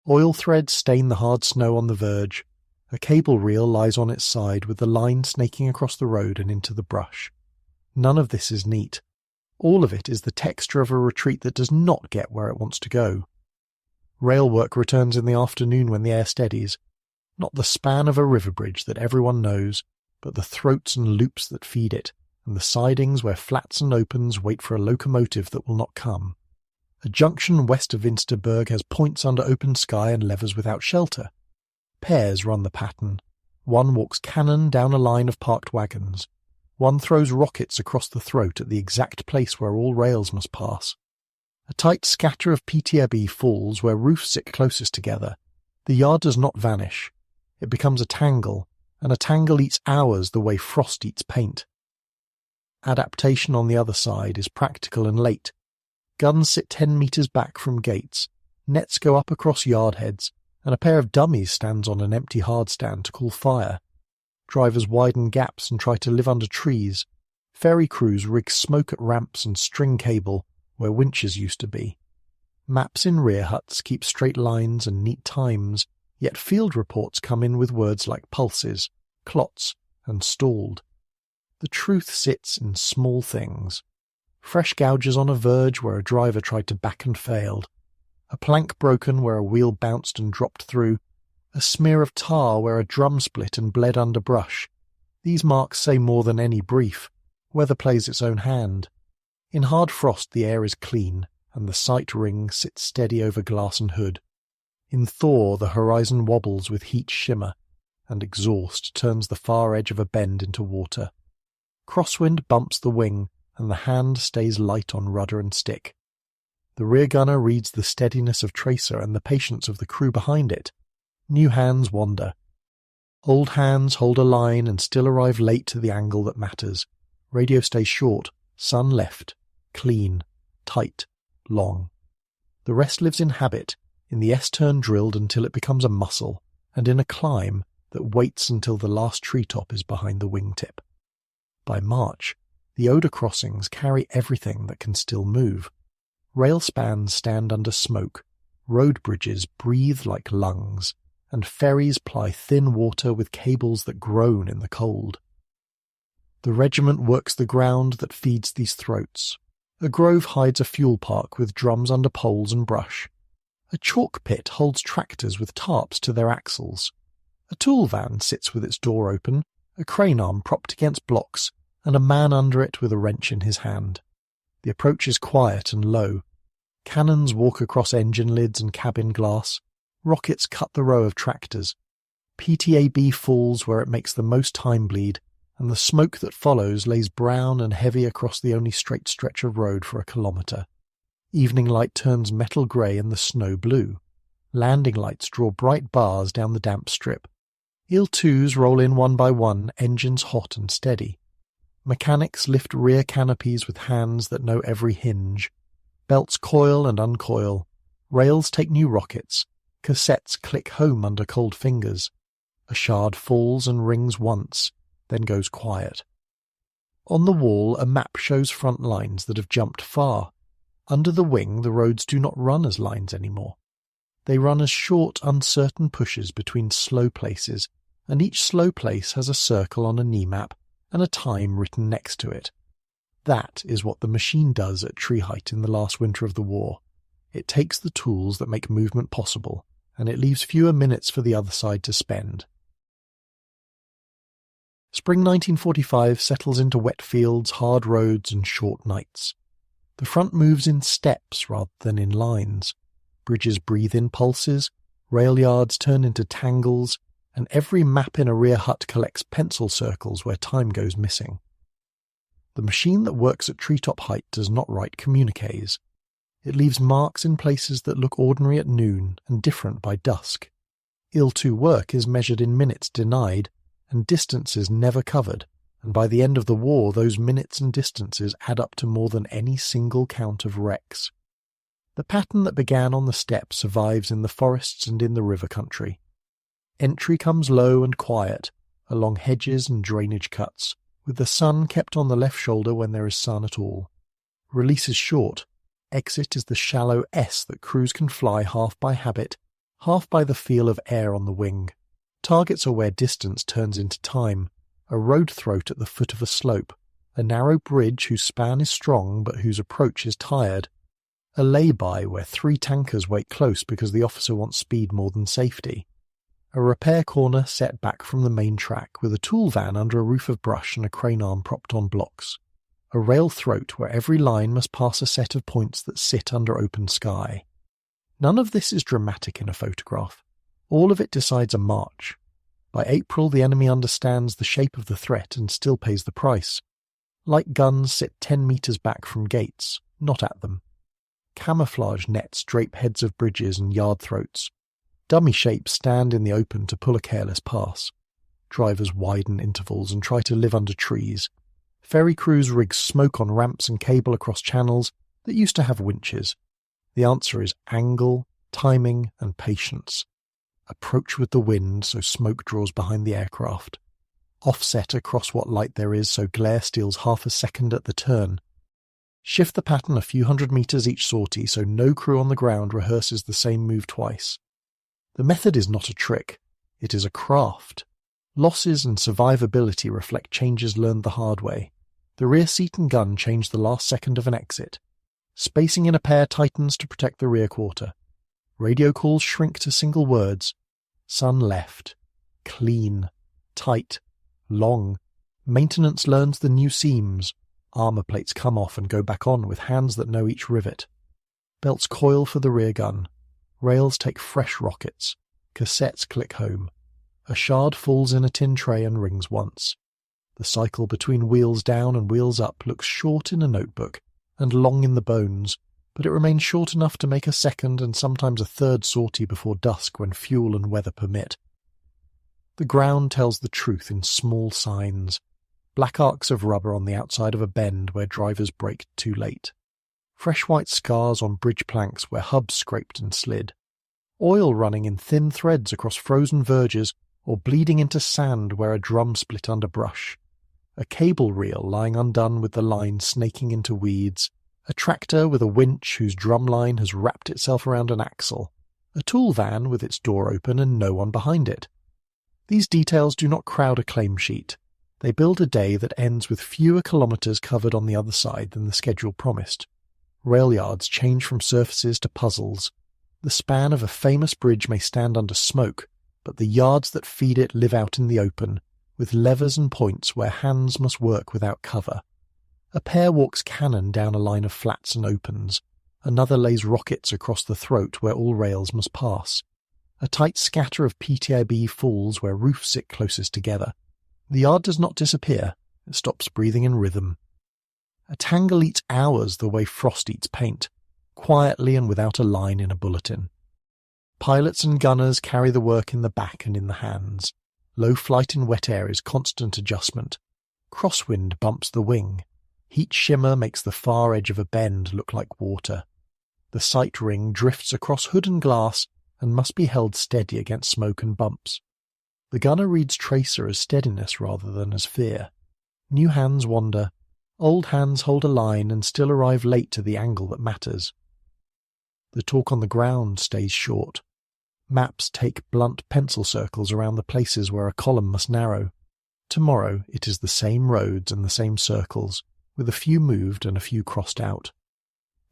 Oil threads stain the hard snow on the verge. A cable reel lies on its side with the line snaking across the road and into the brush. None of this is neat. All of it is the texture of a retreat that does not get where it wants to go. Rail work returns in the afternoon when the air steadies. Not the span of a river bridge that everyone knows, but the throats and loops that feed it, and the sidings where flats and opens wait for a locomotive that will not come. A junction west of Winsterberg has points under open sky and levers without shelter. Pairs run the pattern. One walks cannon down a line of parked wagons. One throws rockets across the throat at the exact place where all rails must pass. A tight scatter of PTAB falls where roofs sit closest together. The yard does not vanish. It becomes a tangle, and a tangle eats hours the way frost eats paint. Adaptation on the other side is practical and late. Guns sit 10 metres back from gates, nets go up across yard heads, and a pair of dummies stands on an empty hardstand to call fire. Drivers widen gaps and try to live under trees. Ferry crews rig smoke at ramps and string cable where winches used to be. Maps in rear huts keep straight lines and neat times, yet field reports come in with words like pulses, clots, and stalled. The truth sits in small things. Fresh gouges on a verge where a driver tried to back and failed. A plank broken where a wheel bounced and dropped through. A smear of tar where a drum split and bled under brush. These marks say more than any brief. Weather plays its own hand. In hard frost the air is clean, and the sight ring sits steady over glass and hood. In thaw the horizon wobbles with heat shimmer, and exhaust turns the far edge of a bend into water. Crosswind bumps the wing, and the hand stays light on rudder and stick. The rear gunner reads the steadiness of tracer and the patience of the crew behind it. New hands wander. Old hands hold a line and still arrive late to the angle that matters. Radio stays short, sun left, clean, tight, long. The rest lives in habit, in the S-turn drilled until it becomes a muscle, and in a climb that waits until the last treetop is behind the wingtip. By March, the Oder crossings carry everything that can still move. Rail spans stand under smoke, road bridges breathe like lungs, and ferries ply thin water with cables that groan in the cold. The regiment works the ground that feeds these throats. A grove hides a fuel park with drums under poles and brush. A chalk pit holds tractors with tarps to their axles. A tool van sits with its door open, a crane arm propped against blocks, and a man under it with a wrench in his hand. The approach is quiet and low. Cannons walk across engine lids and cabin glass. Rockets cut the row of tractors. PTAB falls where it makes the most time bleed, and the smoke that follows lays brown and heavy across the only straight stretch of road for a kilometre. Evening light turns metal grey and the snow blue. Landing lights draw bright bars down the damp strip. IL-2s roll in one by one, engines hot and steady. Mechanics lift rear canopies with hands that know every hinge. Belts coil and uncoil. Rails take new rockets. Cassettes click home under cold fingers. A shard falls and rings once, then goes quiet. On the wall a map shows front lines that have jumped far. Under the wing the roads do not run as lines anymore. They run as short, uncertain pushes between slow places, and each slow place has a circle on a knee map and a time written next to it. That is what the machine does at tree height in the last winter of the war. It takes the tools that make movement possible, and it leaves fewer minutes for the other side to spend. Spring 1945 settles into wet fields, hard roads, and short nights. The front moves in steps rather than in lines. Bridges breathe in pulses, rail yards turn into tangles, and every map in a rear hut collects pencil circles where time goes missing. The machine that works at treetop height does not write communiques. It leaves marks in places that look ordinary at noon and different by dusk. IL-2 work is measured in minutes denied, and distances never covered, and by the end of the war those minutes and distances add up to more than any single count of wrecks. The pattern that began on the steppe survives in the forests and in the river country. Entry comes low and quiet, along hedges and drainage cuts, with the sun kept on the left shoulder when there is sun at all. Release is short. Exit is the shallow S that crews can fly half by habit, half by the feel of air on the wing. Targets are where distance turns into time, a road throat at the foot of a slope, a narrow bridge whose span is strong but whose approach is tired, a lay-by where 3 tankers wait close because the officer wants speed more than safety, a repair corner set back from the main track with a tool van under a roof of brush and a crane arm propped on blocks, a rail throat where every line must pass a set of points that sit under open sky. None of this is dramatic in a photograph. All of it decides a march. By April the enemy understands the shape of the threat and still pays the price. Light guns sit 10 metres back from gates, not at them. Camouflage nets drape heads of bridges and yard throats. Dummy shapes stand in the open to pull a careless pass. Drivers widen intervals and try to live under trees. Ferry crews rig smoke on ramps and cable across channels that used to have winches. The answer is angle, timing, and patience. Approach with the wind so smoke draws behind the aircraft. Offset across what light there is so glare steals half a second at the turn. Shift the pattern a few hundred metres each sortie so no crew on the ground rehearses the same move twice. The method is not a trick. It is a craft. Losses and survivability reflect changes learned the hard way. The rear seat and gun change the last second of an exit. Spacing in a pair tightens to protect the rear quarter. Radio calls shrink to single words. Sun left. Clean. Tight. Long. Maintenance learns the new seams. Armour plates come off and go back on with hands that know each rivet. Belts coil for the rear gun. Rails take fresh rockets. Cassettes click home. A shard falls in a tin tray and rings once. The cycle between wheels down and wheels up looks short in a notebook and long in the bones, but it remains short enough to make a second and sometimes a third sortie before dusk when fuel and weather permit. The ground tells the truth in small signs. Black arcs of rubber on the outside of a bend where drivers braked too late. Fresh white scars on bridge planks where hubs scraped and slid. Oil running in thin threads across frozen verges or bleeding into sand where a drum split under brush. A cable reel lying undone with the line snaking into weeds. A tractor with a winch whose drum line has wrapped itself around an axle. A tool van with its door open and no one behind it. These details do not crowd a claim sheet. They build a day that ends with fewer kilometres covered on the other side than the schedule promised. Rail yards change from surfaces to puzzles. The span of a famous bridge may stand under smoke, but the yards that feed it live out in the open, with levers and points where hands must work without cover. A pair walks cannon down a line of flats and opens. Another lays rockets across the throat where all rails must pass. A tight scatter of PTAB falls where roofs sit closest together. The yard does not disappear. It stops breathing in rhythm. A tangle eats hours the way frost eats paint, quietly and without a line in a bulletin. Pilots and gunners carry the work in the back and in the hands. Low flight in wet air is constant adjustment. Crosswind bumps the wing. Heat shimmer makes the far edge of a bend look like water. The sight ring drifts across hood and glass and must be held steady against smoke and bumps. The gunner reads tracer as steadiness rather than as fear. New hands wander. Old hands hold a line and still arrive late to the angle that matters. The talk on the ground stays short. Maps take blunt pencil circles around the places where a column must narrow. Tomorrow it is the same roads and the same circles, with a few moved and a few crossed out.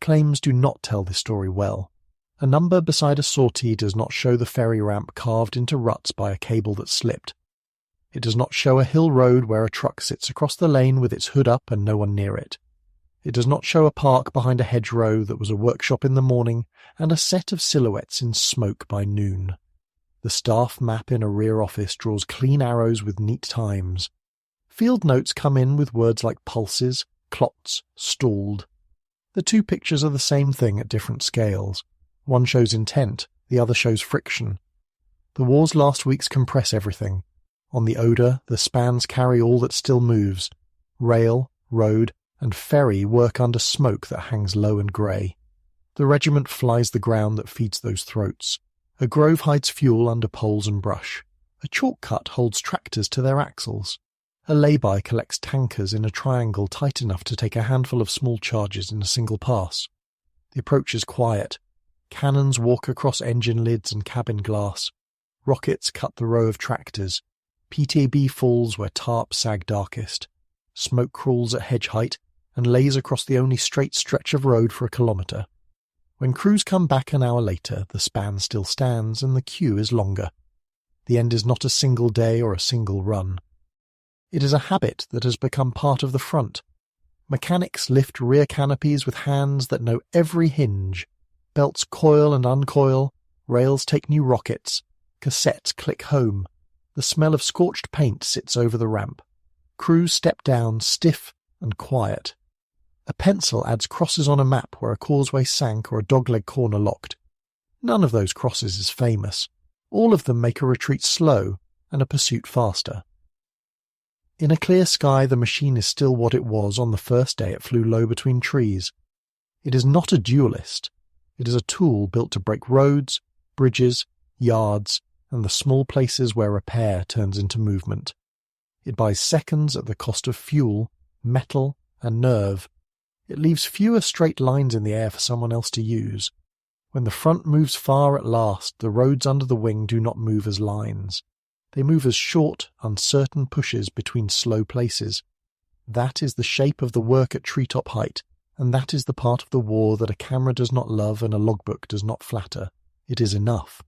Claims do not tell this story well. A number beside a sortie does not show the ferry ramp carved into ruts by a cable that slipped. It does not show a hill road where a truck sits across the lane with its hood up and no one near it. It does not show a park behind a hedgerow that was a workshop in the morning and a set of silhouettes in smoke by noon. The staff map in a rear office draws clean arrows with neat times. Field notes come in with words like pulses, clots, stalled. The two pictures are the same thing at different scales. One shows intent, the other shows friction. The war's last weeks compress everything. On the Oder, the spans carry all that still moves. Rail, road, and ferry work under smoke that hangs low and grey. The regiment flies the ground that feeds those throats. A grove hides fuel under poles and brush. A chalk cut holds tractors to their axles. A lay-by collects tankers in a triangle tight enough to take a handful of small charges in a single pass. The approach is quiet. Cannons walk across engine lids and cabin glass. Rockets cut the row of tractors. PTAB falls where tarp sag darkest. Smoke crawls at hedge height and lays across the only straight stretch of road for a kilometre. When crews come back an hour later, the span still stands and the queue is longer. The end is not a single day or a single run. It is a habit that has become part of the front. Mechanics lift rear canopies with hands that know every hinge. Belts coil and uncoil. Rails take new rockets. Cassettes click home. The smell of scorched paint sits over the ramp. Crews step down, stiff and quiet. A pencil adds crosses on a map where a causeway sank or a dogleg corner locked. None of those crosses is famous. All of them make a retreat slow and a pursuit faster. In a clear sky, the machine is still what it was on the first day it flew low between trees. It is not a duelist. It is a tool built to break roads, bridges, yards, and the small places where repair turns into movement. It buys seconds at the cost of fuel, metal, and nerve. It leaves fewer straight lines in the air for someone else to use. When the front moves far at last, the roads under the wing do not move as lines. They move as short, uncertain pushes between slow places. That is the shape of the work at treetop height, and that is the part of the war that a camera does not love and a logbook does not flatter. It is enough.